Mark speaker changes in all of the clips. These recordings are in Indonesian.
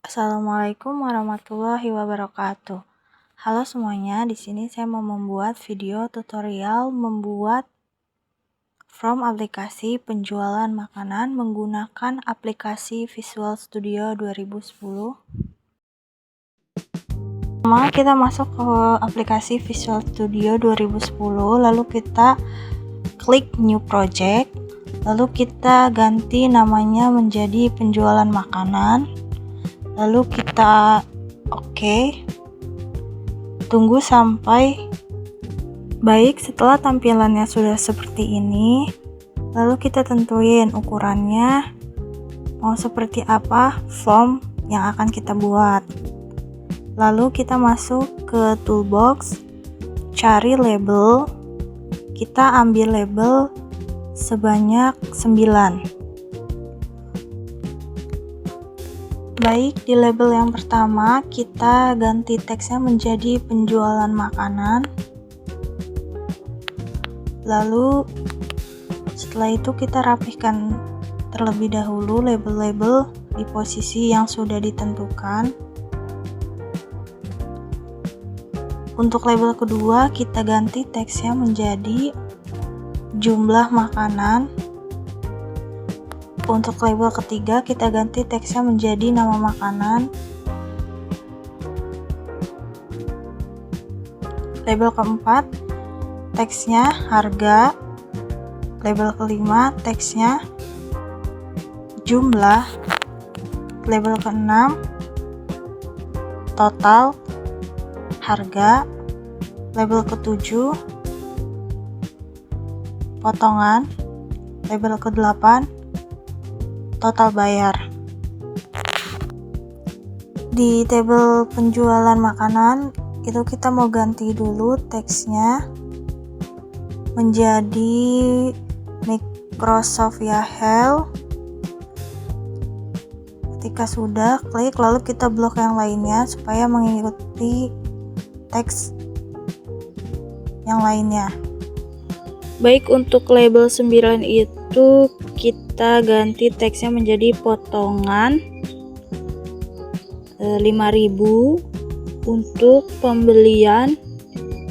Speaker 1: Assalamualaikum warahmatullahi wabarakatuh. Halo semuanya, di sini saya mau membuat video tutorial membuat from aplikasi penjualan makanan menggunakan aplikasi Visual Studio 2010. Pertama, kita masuk ke aplikasi Visual Studio 2010, lalu kita klik New Project, lalu kita ganti namanya menjadi penjualan makanan. Lalu kita tunggu sampai baik. Setelah tampilannya sudah seperti ini, lalu kita tentuin ukurannya mau seperti apa form yang akan kita buat. Lalu kita masuk ke toolbox, cari label, kita ambil label sebanyak 9. Baik, di label yang pertama kita ganti teksnya menjadi penjualan makanan. Lalu setelah itu kita rapihkan terlebih dahulu label-label di posisi yang sudah ditentukan. Untuk label kedua kita ganti teksnya menjadi jumlah makanan. Untuk label ketiga kita ganti teksnya menjadi nama makanan. Label keempat teksnya harga. Label kelima teksnya jumlah. Label keenam total harga. Label ketujuh potongan. Label ke-8 total bayar. Di tabel penjualan makanan itu kita mau ganti dulu teksnya menjadi Microsoft Yahoo. Ketika sudah, klik lalu kita blok yang lainnya supaya mengikuti teks yang lainnya. Baik, untuk label 9 itu kita ganti teksnya menjadi potongan 5.000 untuk pembelian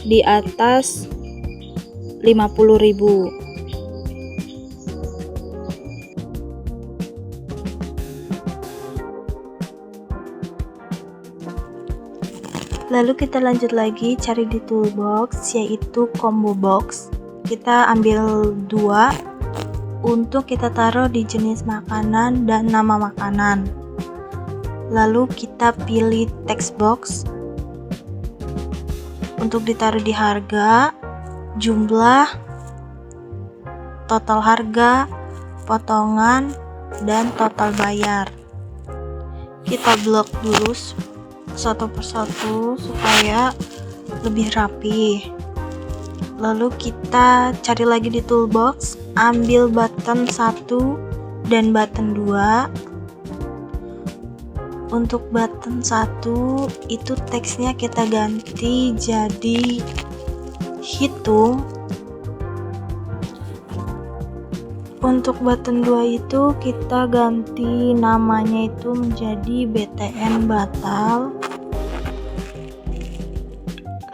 Speaker 1: di atas 50.000. Lalu kita lanjut lagi cari di toolbox, yaitu combo box. Kita ambil 2 untuk kita taruh di jenis makanan dan nama makanan. Lalu kita pilih text box untuk ditaruh di harga, jumlah, total harga, potongan, dan total bayar. Kita blok dulu satu persatu supaya lebih rapi. Lalu kita cari lagi di toolbox, ambil button 1 dan button 2. Untuk button 1 itu teksnya kita ganti jadi hitung. Untuk button 2 itu kita ganti namanya itu menjadi BTN batal.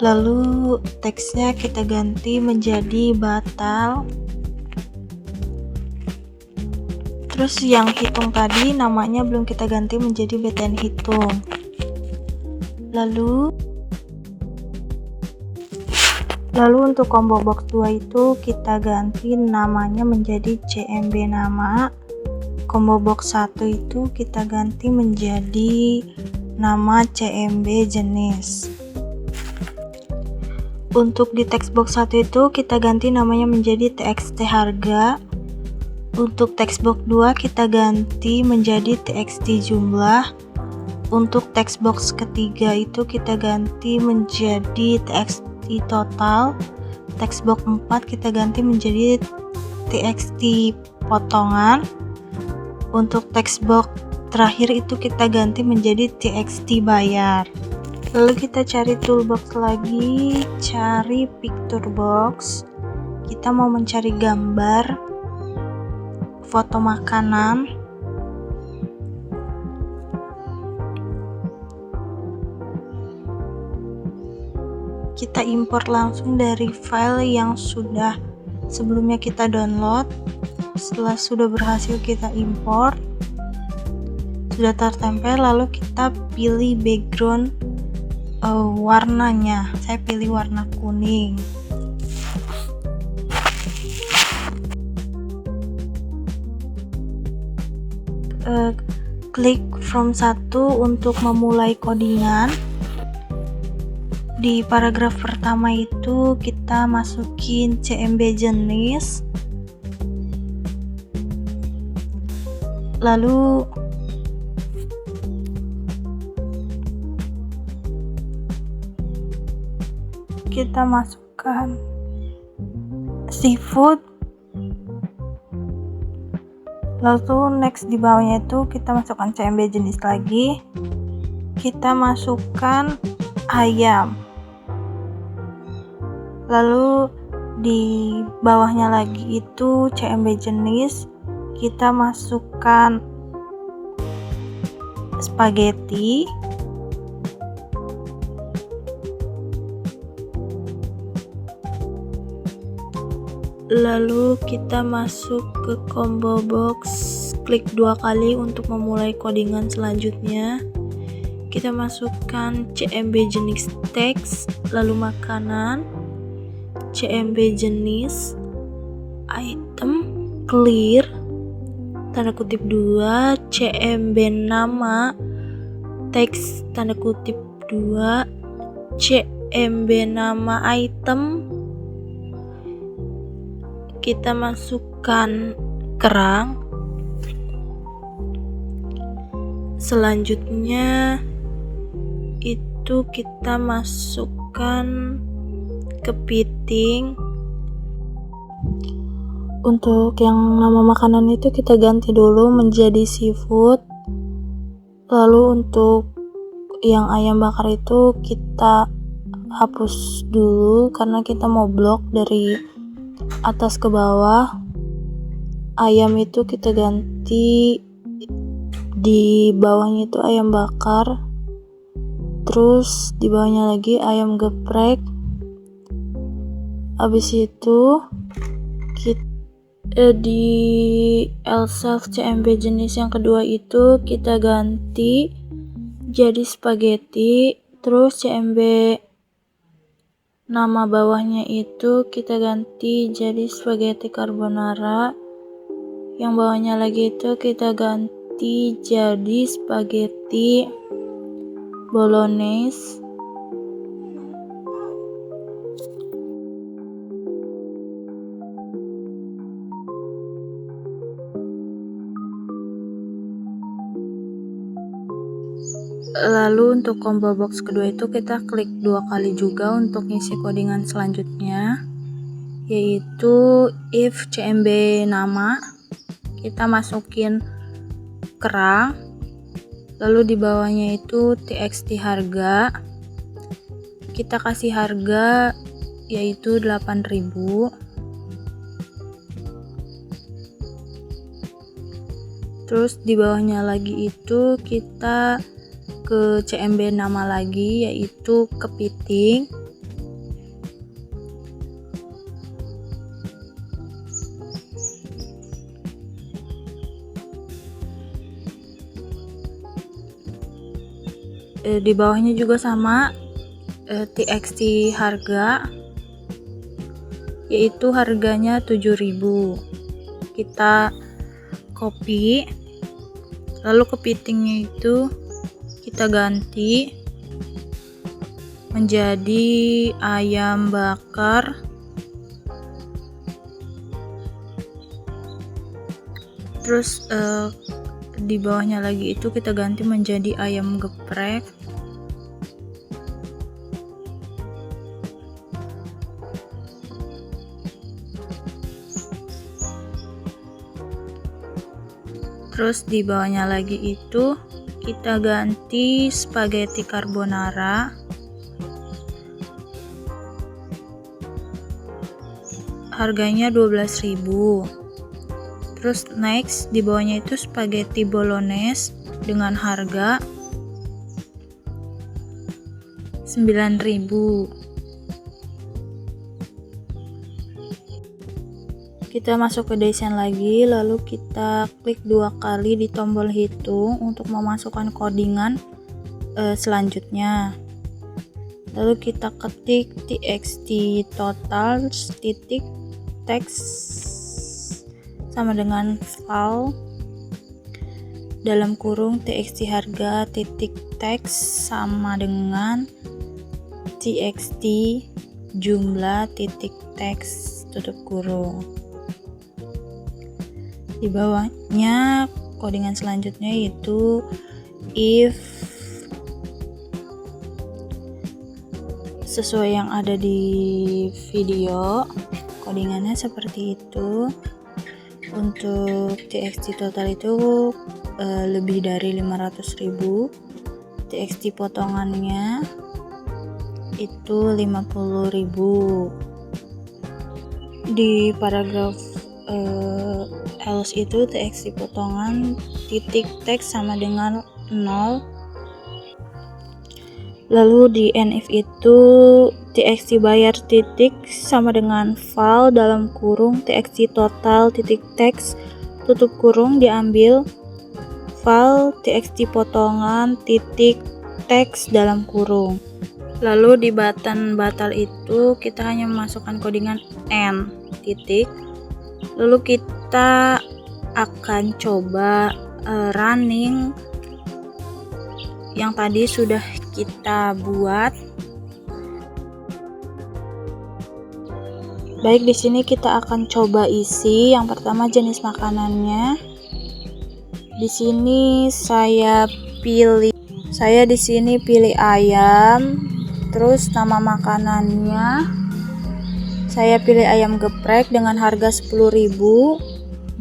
Speaker 1: Lalu teksnya kita ganti menjadi batal. Terus yang hitung tadi namanya belum kita ganti menjadi BTN hitung. Lalu untuk combo box 2 itu kita ganti namanya menjadi CMB nama. Combo box 1 itu kita ganti menjadi nama CMB jenis. Untuk di text box 1 itu kita ganti namanya menjadi TXT harga. Untuk text box 2 kita ganti menjadi TXT jumlah. Untuk text box ketiga itu kita ganti menjadi TXT total. Text box 4 kita ganti menjadi TXT potongan. Untuk text box terakhir itu kita ganti menjadi TXT bayar. Lalu kita cari toolbox lagi, cari picture box. Kita mau mencari gambar foto makanan. kita import langsung dari file yang sudah sebelumnya kita download. Setelah sudah berhasil kita import, sudah tertempel, lalu kita pilih background warnanya. Saya pilih warna kuning. Klik from 1 untuk memulai codingan. Di paragraf pertama itu kita masukin CMB jenis, lalu kita masukkan seafood, lalu next di bawahnya itu kita masukkan CMB jenis lagi, kita masukkan ayam, lalu di bawahnya lagi itu CMB jenis, kita masukkan spaghetti, lalu kita masuk ke combo box, klik 2 kali untuk memulai codingan selanjutnya. Kita masukkan CMB jenis teks, lalu makanan, CMB jenis item, clear, tanda kutip 2, CMB nama, teks, tanda kutip 2, CMB nama item, kita masukkan kerang. Selanjutnya itu kita masukkan kepiting. Untuk yang nama makanan itu kita ganti dulu menjadi seafood. Lalu untuk yang ayam bakar itu kita hapus dulu karena kita mau blok dari atas ke bawah. Ayam itu kita ganti di bawahnya itu ayam bakar, terus di bawahnya lagi ayam geprek. Habis itu kita di Elself CMB jenis yang kedua itu kita ganti jadi spaghetti, terus CMB nama bawahnya itu kita ganti jadi spaghetti carbonara, yang bawahnya lagi itu kita ganti jadi spaghetti bolognese. Lalu untuk combo box kedua itu kita klik 2 kali juga untuk ngisi codingan selanjutnya, yaitu if CMB nama, kita masukin kerang, lalu di bawahnya itu txt harga, kita kasih harga yaitu 8.000. Terus di bawahnya lagi itu kita ke CMB nama lagi yaitu kepiting, di bawahnya juga sama txt harga yaitu harganya 7.000. Kita copy, lalu kepitingnya itu kita ganti menjadi ayam bakar, terus di bawahnya lagi itu kita ganti menjadi ayam geprek. Terus di bawahnya lagi itu kita ganti spaghetti carbonara, harganya 12.000. Terus next di bawahnya itu spaghetti bolognese dengan harga 9.000. Kita masuk ke desain lagi, lalu kita klik 2 kali di tombol hitung untuk memasukkan codingan selanjutnya. Lalu kita ketik txt total titik teks sama dengan file dalam kurung txt harga titik teks sama dengan txt jumlah titik teks tutup kurung. Di bawahnya codingan selanjutnya yaitu if sesuai yang ada di video, codingannya seperti itu. Untuk txt total itu lebih dari 500.000, txt potongannya itu 50.000. Di paragraf else itu txt potongan titik teks sama dengan 0. Lalu di NF itu txt bayar titik sama dengan file dalam kurung txt total titik teks tutup kurung diambil file txt potongan titik teks dalam kurung. Lalu di button batal itu kita hanya memasukkan codingan n titik. Lalu kita akan coba running yang tadi sudah kita buat. Baik, di sini kita akan coba isi. Yang pertama jenis makanannya. Di sini saya di sini pilih ayam. Terus nama makanannya saya pilih ayam geprek dengan harga 10.000,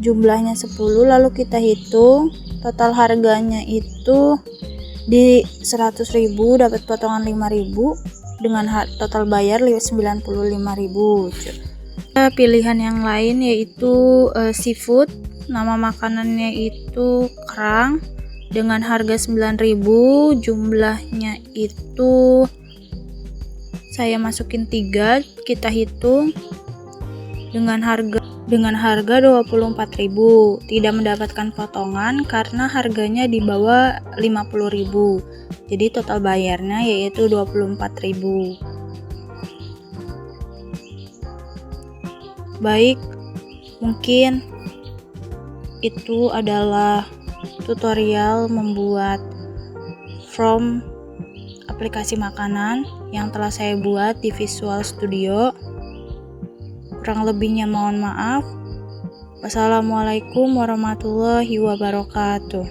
Speaker 1: jumlahnya 10. Lalu kita hitung total harganya itu di 100.000, dapat potongan 5.000 dengan total bayar 95.000. Pilihan yang lain yaitu seafood, nama makanannya itu kerang dengan harga 9.000, jumlahnya itu saya masukin 3, kita hitung dengan harga 24.000, tidak mendapatkan potongan karena harganya di bawah 50.000. Jadi total bayarnya yaitu 24.000. Baik, mungkin itu adalah tutorial membuat from aplikasi makanan yang telah saya buat di Visual Studio. Kurang lebihnya mohon maaf. Wassalamualaikum warahmatullahi wabarakatuh.